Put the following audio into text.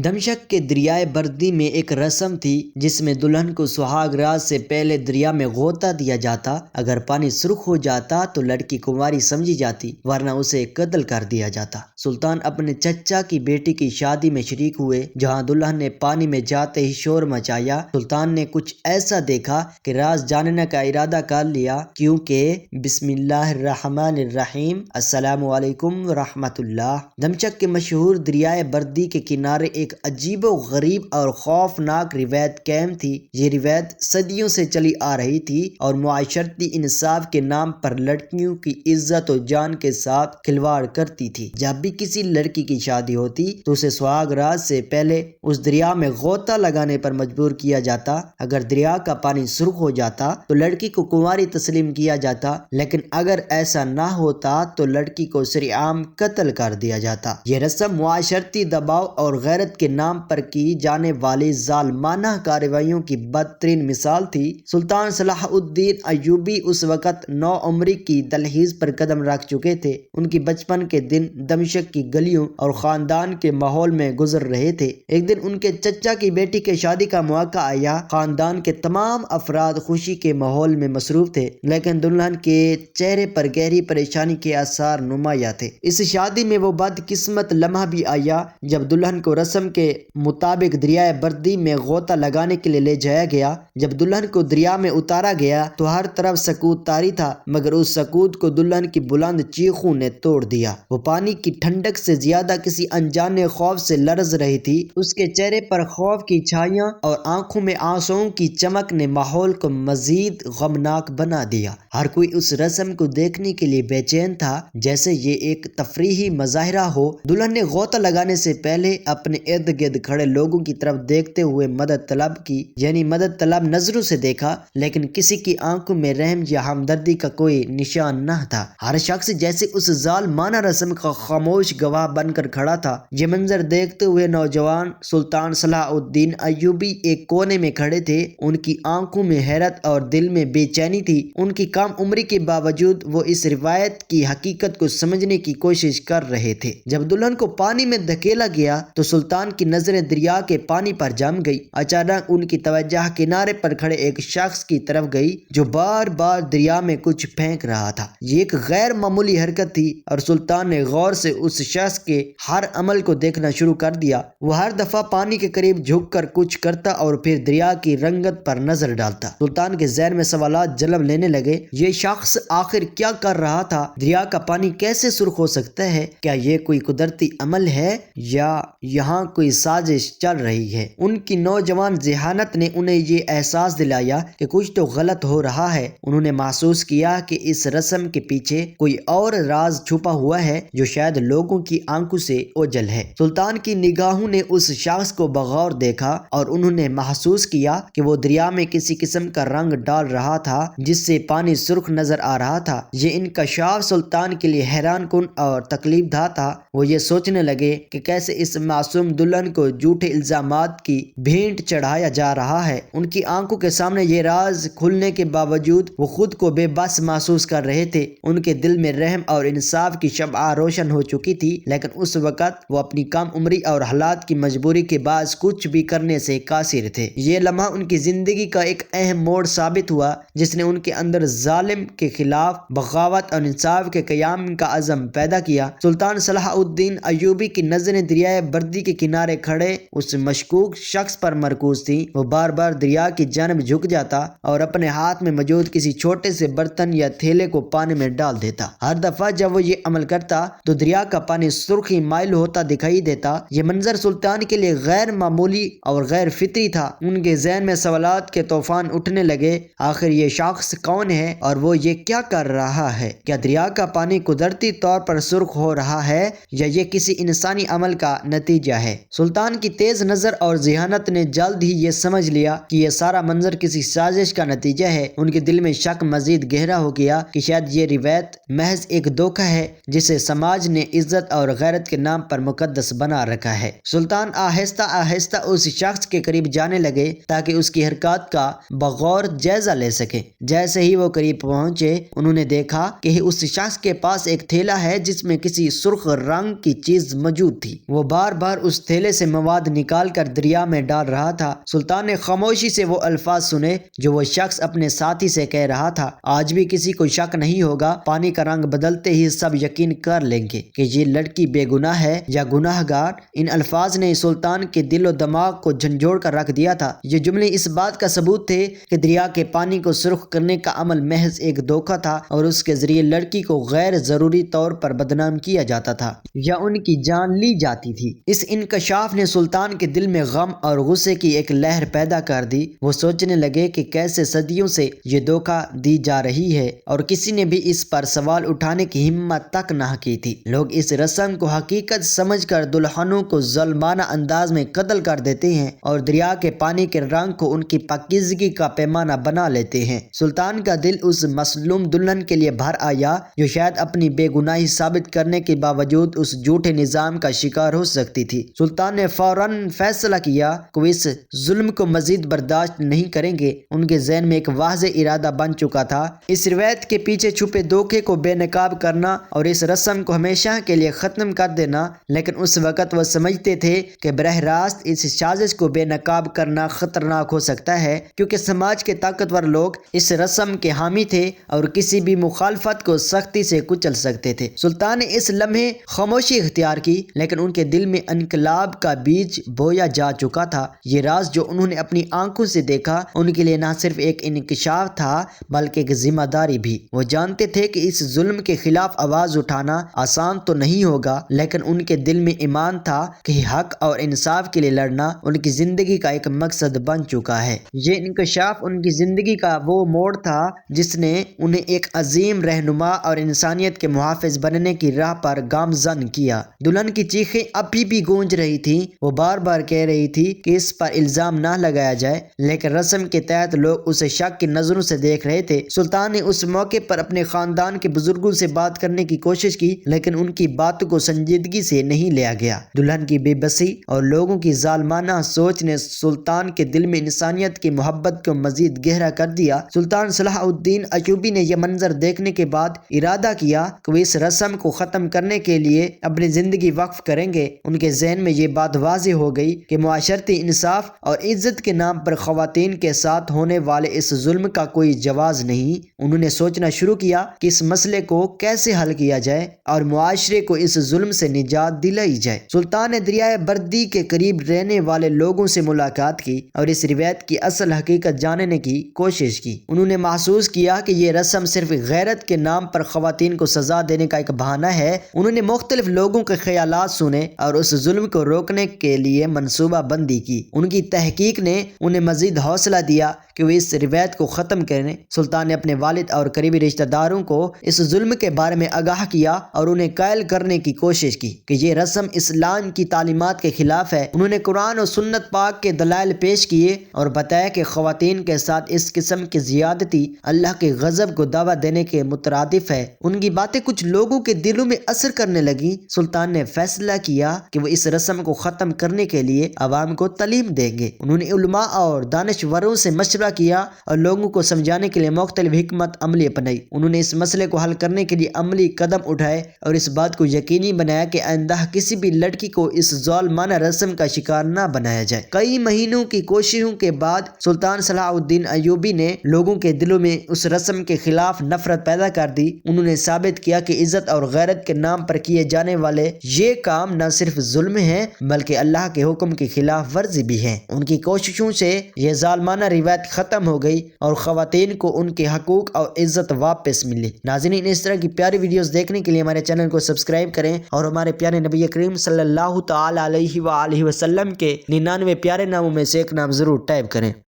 دمشق کے دریائے بردی میں ایک رسم تھی جس میں دلہن کو سہاگ رات سے پہلے دریا میں غوطہ دیا جاتا۔ اگر پانی سرخ ہو جاتا تو لڑکی کنواری سمجھی جاتی، ورنہ اسے قتل کر دیا جاتا۔ سلطان اپنے چچا کی بیٹی کی شادی میں شریک ہوئے، جہاں دلہن نے پانی میں جاتے ہی شور مچایا۔ سلطان نے کچھ ایسا دیکھا کہ راز جاننے کا ارادہ کر لیا، کیونکہ بسم اللہ الرحمن الرحیم، السلام علیکم ورحمۃ اللہ۔ دمشق کے مشہور دریائے بردی کے کنارے ایک عجیب و غریب اور خوفناک روایت قائم تھی۔ یہ روایت صدیوں سے چلی آ رہی تھی اور معاشرتی انصاف کے نام پر لڑکیوں کی عزت و جان کے ساتھ کھلواڑ کرتی تھی۔ جب بھی کسی لڑکی کی شادی ہوتی تو اسے سہاگ رات سے پہلے اس دریا میں غوطہ لگانے پر مجبور کیا جاتا۔ اگر دریا کا پانی سرخ ہو جاتا تو لڑکی کو کنواری تسلیم کیا جاتا، لیکن اگر ایسا نہ ہوتا تو لڑکی کو سرعام قتل کر دیا جاتا۔ یہ رسم معاشرتی دباؤ اور غیرت کے نام پر کی جانے والی ظالمانہ کارروائیوں کی بدترین مثال تھی۔ سلطان صلاح الدین ایوبی اس وقت نو عمری کی دہلیز پر قدم رکھ چکے تھے۔ ان کی بچپن کے دن دمشق کی گلیوں اور خاندان کے ماحول میں گزر رہے تھے۔ ایک دن ان کے چچا کی بیٹی کے شادی کا موقع آیا۔ خاندان کے تمام افراد خوشی کے ماحول میں مصروف تھے، لیکن دلہن کے چہرے پر گہری پریشانی کے آثار نمایاں تھے۔ اس شادی میں وہ بدقسمت لمحہ بھی آیا جب دلہن کو رسم کے مطابق دریائے بردی میں غوطہ لگانے کے لیے لے جایا گیا۔ جب دلہن کو دریا میں اتارا گیا تو ہر طرف سکوت طاری تھا، مگر اس سکوت کو دلہن کی بلند چیخوں نے توڑ دیا۔ وہ پانی کی ٹھنڈک سے زیادہ کسی انجانے خوف سے لرز رہی تھی۔ اس کے چہرے پر خوف کی چھائیاں اور آنکھوں میں آنسوؤں کی چمک نے ماحول کو مزید غمناک بنا دیا۔ ہر کوئی اس رسم کو دیکھنے کے لیے بے چین تھا، جیسے یہ ایک تفریحی مظاہرہ ہو۔ دلہن نے غوطہ لگانے سے پہلے اپنے ارد گرد کھڑے لوگوں کی طرف دیکھتے ہوئے مدد طلب کی، یعنی مدد طلب نظروں سے دیکھا، لیکن کسی کی آنکھوں میں رحم یا ہمدردی کا کوئی نشان نہ تھا۔ ہر شخص جیسے اس ظالمانہ رسم کا خاموش گواہ بن کر کھڑا تھا۔ یہ منظر دیکھتے ہوئے نوجوان سلطان صلاح الدین ایوبی ایک کونے میں کھڑے تھے۔ ان کی آنکھوں میں حیرت اور دل میں بے چینی تھی۔ ان کی کم عمری کے باوجود وہ اس روایت کی حقیقت کو سمجھنے کی کوشش کر رہے تھے۔ جب دلہن کو پانی میں دھکیلا گیا تو سلطان کی نظریں دریا کے پانی پر جم گئی۔ اچانک ان کی توجہ کنارے پر کھڑے ایک شخص کی طرف گئی جو بار بار دریا میں کچھ پھینک رہا تھا۔ یہ ایک غیر معمولی حرکت تھی اور سلطان نے غور سے اس شخص کے ہر عمل کو دیکھنا شروع کر دیا۔ وہ ہر دفعہ پانی کے قریب جھک کر کچھ کرتا اور پھر دریا کی رنگت پر نظر ڈالتا۔ سلطان کے ذہن میں سوالات جلب لینے لگے۔ یہ شخص آخر کیا کر رہا تھا؟ دریا کا پانی کیسے سرخ ہو سکتا ہے؟ کیا یہ کوئی قدرتی عمل ہے یا یہاں کوئی سازش چل رہی ہے؟ ان کی نوجوان ذہانت نے انہیں یہ احساس دلایا کہ کچھ تو غلط ہو رہا ہے۔ انہوں نے محسوس کیا کہ اس رسم کے پیچھے کوئی اور راز چھپا ہوا ہے جو شاید لوگوں کی آنکھوں سے اوجھل ہے۔ سلطان کی نگاہوں نے اس شخص کو بغور دیکھا اور انہوں نے محسوس کیا کہ وہ دریا میں کسی قسم کا رنگ ڈال رہا تھا جس سے پانی سرخ نظر آ رہا تھا۔ یہ انکشاف سلطان کے لیے حیران کن اور تکلیف دہ تھا۔ وہ یہ سوچنے لگے کہ کیسے اس معصوم دلہن کو جھوٹے الزامات کی بھینٹ چڑھایا جا رہا ہے۔ ان کی آنکھوں کے سامنے یہ راز کھلنے کے باوجود وہ خود کو بے بس محسوس کر رہے تھے۔ ان کے دل میں رحم اور انصاف کی شمع روشن ہو چکی تھی، لیکن اس وقت وہ اپنی کم عمری اور حالات کی مجبوری کے باعث کچھ بھی کرنے سے قاصر تھے۔ یہ لمحہ ان کی زندگی کا ایک اہم موڑ ثابت ہوا جس نے ان کے اندر ظالم کے خلاف بغاوت اور انصاف کے قیام کا عزم پیدا کیا۔ سلطان صلاح الدین ایوبی کی نظریں دریائے بردی کے کنارے کھڑے اس مشکوک شخص پر مرکوز تھیں۔ وہ بار بار دریا کی جانب جھک جاتا اور اپنے ہاتھ میں موجود کسی چھوٹے سے برتن یا تھیلے کو پانی میں ڈال دیتا۔ ہر دفعہ جب وہ یہ عمل کرتا تو دریا کا پانی سرخی مائل ہوتا دکھائی دیتا۔ یہ منظر سلطان کے لیے غیر معمولی اور غیر فطری تھا۔ ان کے ذہن میں سوالات کے طوفان اٹھنے لگے۔ آخر یہ شخص کون ہے اور وہ یہ کیا کر رہا ہے؟ کیا دریا کا پانی قدرتی طور پر سرخ ہو رہا ہے یا یہ کسی انسانی عمل کا نتیجہ ہے؟ سلطان کی تیز نظر اور ذہانت نے جلد ہی یہ سمجھ لیا کہ یہ سارا منظر کسی سازش کا نتیجہ ہے۔ ان کے دل میں شک مزید گہرا ہو گیا کہ شاید یہ روایت محض ایک دھوکہ ہے جسے سماج نے عزت اور غیرت کے نام پر مقدس بنا رکھا ہے۔ سلطان آہستہ آہستہ اس شخص کے قریب جانے لگے تاکہ اس کی حرکات کا بغور جائزہ لے سکیں۔ جیسے ہی وہ قریب پہنچے انہوں نے دیکھا کہ اس شخص کے پاس ایک تھیلا ہے جس میں کسی سرخ رنگ کی چیز موجود تھی۔ وہ بار بار اس تھیلے سے مواد نکال کر دریا میں ڈال رہا تھا۔ سلطان نے خاموشی سے وہ الفاظ سنے جو وہ شخص اپنے ساتھی سے کہہ رہا تھا، آج بھی کسی کو شک نہیں ہوگا، پانی کا رنگ بدلتے ہی سب یقین کر لیں گے کہ یہ لڑکی بے گناہ ہے یا گناہ گار۔ ان الفاظ نے سلطان کے دل و دماغ کو جھنجھوڑ کر رکھ دیا تھا۔ یہ جملے اس بات کا ثبوت تھے کہ دریا کے پانی کو سرخ کرنے کا عمل محض ایک دھوکہ تھا اور اس کے ذریعے لڑکی کو غیر ضروری طور پر بدنام کیا جاتا تھا یا ان کی جان لی جاتی تھی۔ اس انکشاف نے سلطان کے دل میں غم اور غصے کی ایک لہر پیدا کر دی۔ وہ سوچنے لگے کہ کیسے صدیوں سے یہ دھوکہ دی جا رہی ہے اور کسی نے بھی اس پر سوال اٹھانے کی ہمت تک نہ کی تھی۔ لوگ اس رسم کو حقیقت سمجھ کر دلہنوں کو ظالمانہ انداز میں قتل کر دیتے ہیں اور دریا کے پانی کے رنگ کو ان کی پاکیزگی کا پیمانہ بنا لیتے ہیں۔ سلطان کا دل اس مظلوم دلہن کے لیے بھر آیا جو شاید اپنی بے گناہی ثابت کرنے کے باوجود اس جھوٹے نظام کا شکار ہو سکتی تھی۔ سلطان نے فوراً فیصلہ کیا کہ وہ اس ظلم کو مزید برداشت نہیں کریں گے۔ ان کے ذہن میں ایک واضح ارادہ بن چکا تھا، اس روایت کے پیچھے چھپے دھوکے کو بے نقاب کرنا اور اس رسم کو ہمیشہ کے لیے ختم کر دینا۔ لیکن اس وقت وہ سمجھتے تھے کہ براہ راست اس سازش کو بے نقاب کرنا خطرناک ہو سکتا ہے، کیونکہ سماج کے طاقتور لوگ اس رسم کے حامی تھے اور کسی بھی مخالفت کو سختی سے کچل سکتے تھے۔ سلطان نے اس لمحے خاموشی اختیار کی، لیکن ان کے دل میں انقلاب کا بیج بویا جا چکا تھا۔ یہ راز جو انہوں نے اپنی آنکھوں سے دیکھا ان کے لیے نہ صرف ایک انکشاف تھا بلکہ ایک ذمہ داری بھی۔ وہ جانتے تھے کہ اس ظلم کے خلاف آواز اٹھانا آسان تو نہیں ہوگا، لیکن ان کے دل میں ایمان تھا کہ حق اور انصاف کے لیے لڑنا ان کی زندگی کا ایک مقصد بن چکا ہے۔ یہ انکشاف ان کی زندگی کا وہ موڑ تھا جس نے انہیں ایک عظیم رہنما اور انسانیت کے محافظ بننے کی راہ پر گامزن کیا۔ دلہن کی چیخیں ابھی بھی گونج رہی تھیں۔ وہ بار بار کہہ رہی تھی کہ اس پر الزام نہ لگایا جائے، لیکن رسم کے تحت لوگ اسے شک کی نظروں سے دیکھ رہے تھے۔ سلطان نے اس موقع پر اپنے خاندان کے بزرگوں سے بات کرنے کی کوشش کی، لیکن ان کی باتوں کو سنجیدگی سے نہیں لیا گیا۔ دلہن کی بے بسی اور لوگوں کی ظالمانہ سوچ نے سلطان کے دل میں انسانیت کی محبت کو مزید گہرا کر دیا۔ سلطان صلاح الدین ایوبی نے یہ منظر دیکھنے کے بعد ارادہ کیا کہ وہ اس رسم کو ختم کرنے کے لیے اپنی زندگی وقف کریں گے۔ ان کے ذہن میں یہ بات واضح ہو گئی کہ معاشرتی انصاف اور عزت کے نام پر خواتین کے ساتھ ہونے والے اس ظلم کا کوئی جواز نہیں۔ انہوں نے سوچنا شروع کیا کہ اس مسئلے کو کیسے حل کیا جائے اور معاشرے کو اس ظلم سے نجات دلائی جائے۔ سلطان نے دریائے بردی کے قریب رہنے والے لوگوں سے ملاقات کی اور اس روایت کی اصل حقیقت جاننے کی کوشش کی۔ انہوں نے محسوس کیا کہ یہ رسم صرف غیرت کے نام پر خواتین کو سزا دینے کا ایک بہانہ ہے۔ انہوں نے مختلف لوگوں کے خیالات سنے اور اس ظلم کو روکنے کے لیے منصوبہ بندی کی۔ ان کی تحقیق نے انہیں مزید حوصلہ دیا کہ وہ اس روایت کو ختم کریں۔ سلطان نے اپنے والد اور قریبی رشتہ داروں کو اس ظلم کے بارے میں آگاہ کیا اور انہیں قائل کرنے کی کوشش کی کہ یہ رسم اسلام کی تعلیمات کے خلاف ہے۔ انہوں نے قرآن اور سنت پاک کے دلائل پیش کیے اور بتایا کہ خواتین کے ساتھ اس قسم کی زیادتی اللہ کے غضب کو دعویٰ دینے کے مترادف ہے۔ ان کی باتیں کچھ لوگوں کے دلوں میں اثر کرنے لگیں۔ سلطان نے فیصلہ کیا کہ وہ اس رسم کو ختم کرنے کے لیے عوام کو تعلیم دیں گے۔ انہوں نے علماء اور دانشوروں سے مشورہ کیا اور لوگوں کو سمجھانے کے لیے مختلف حکمت عملی اپنائی۔ انہوں نے اس مسئلے کو حل کرنے کے لیے عملی قدم اٹھائے اور اس بات کو یقینی بنایا کہ آئندہ کسی بھی لڑکی کو اس ظالمانہ رسم کا شکار نہ بنایا جائے۔ کئی مہینوں کی کوششوں کے بعد سلطان صلاح الدین ایوبی نے لوگوں کے دلوں میں اس رسم کے خلاف نفرت پیدا کر دی۔ انہوں نے ثابت کیا کہ عزت اور غیرت کے نام پر کیے جانے والے یہ کام نہ صرف ظلم ہے بلکہ اللہ کے حکم کی خلاف ورزی بھی ہے۔ ان کی کوششوں سے یہ ظالمانہ روایت ختم ہو گئی اور خواتین کو ان کے حقوق اور عزت واپس ملی۔ ناظرین، اس طرح کی پیاری ویڈیوز دیکھنے کے لیے ہمارے چینل کو سبسکرائب کریں اور ہمارے پیارے نبی کریم صلی اللہ تعالی علیہ وآلہ وسلم کے 99 پیارے ناموں میں سے ایک نام ضرور ٹائپ کریں۔